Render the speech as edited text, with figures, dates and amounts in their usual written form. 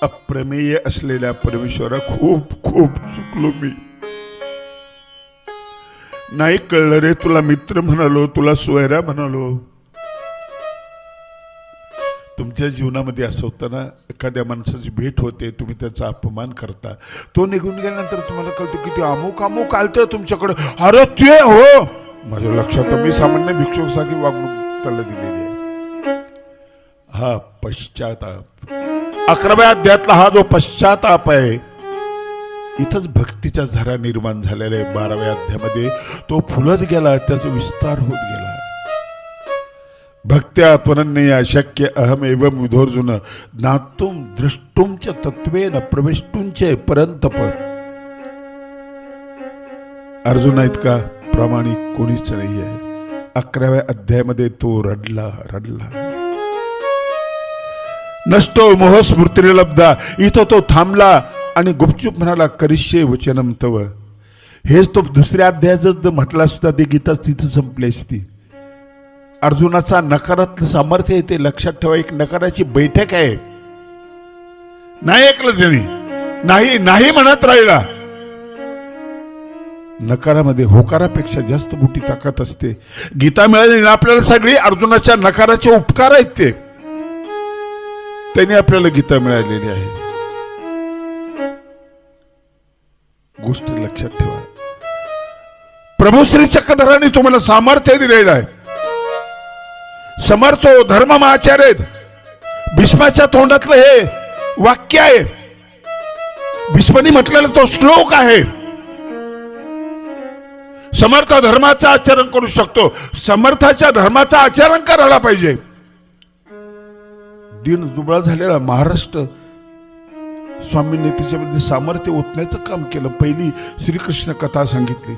अप्रमेय असलेल्या परमेश्वरा खूप खूप चुकलो मी. नाही कळलं रे, तुला मित्र म्हणालो, तुला सोयरा म्हणालो. तुमच्या जीवनामध्ये असं होतं ना, एखाद्या माणसाची भेट होते, तुम्ही त्याचा अपमान करता, तो निघून गेल्यानंतर तुम्हाला कळतं की ते अमुक अमुक आलतं तुमच्याकडे. अरे ते हो, माझ्या लक्षात, मी सामान्य भिक्षुकासारखी वागणूक त्याला दिलेली आहे. हा पश्चाताप, 11व्या अध्यायातला हा जो पश्चाताप आहे, इथंच भक्तीच्या झरा निर्माण झालेला आहे. 12व्या अध्यायामध्ये तो फुलत गेला, त्याचा विस्तार होत गेला. भक्त्या त्वनन्यया शक्य अहमेवं विधोर्जुन ज्ञातुं द्रष्टुं च तत्वेन प्रवेष्टुं च परंतप. अर्जुना इतका प्रामाणिक कोणीच नाही आहे. 11व्या अध्यायामध्ये तो रडला रडला. नष्टो मोह स्मृतिर्लब्धा, इथं तो थांबला आणि गुपचूप म्हणाला करिष्ये वचनम तव. हेच तो दुसऱ्या अध्यायात जर म्हटलं असता, ते गीता तिथं संपली असती. अर्जुनाचा नकारात्मक सामर्थ्य येते, लक्षात ठेवा. एक नकाराची बैठक आहे. नाही ऐकलं त्यांनी, नाही नाही म्हणत राहिला. नकारामध्ये होकारापेक्षा जास्त मोठी ताकद असते. गीता मिळाली ना आपल्याला सगळी, अर्जुनाच्या नकाराचे उपकार आहेत ते, त्यांनी आपल्याला गीता मिळालेली आहे. गोष्ट लक्षात ठेवा. प्रभू श्री चक्रधरांनी तुम्हाला सामर्थ्य दिलेलं आहे. समर्थो धर्ममाचार्य, भीष्माच्या तोंडातलं हे वाक्य आहे. भीष्मानी म्हटलेला तो श्लोक आहे. समर्थ धर्माचं आचरण करू शकतो. समर्थाच्या धर्माचं आचरण करायला पाहिजे. दिन जुबळा झालेला महाराष्ट्र स्वामींनी त्याच्यामध्ये सामर्थ्य ओतण्याचं काम केलं. पहिली श्रीकृष्ण कथा सांगितली.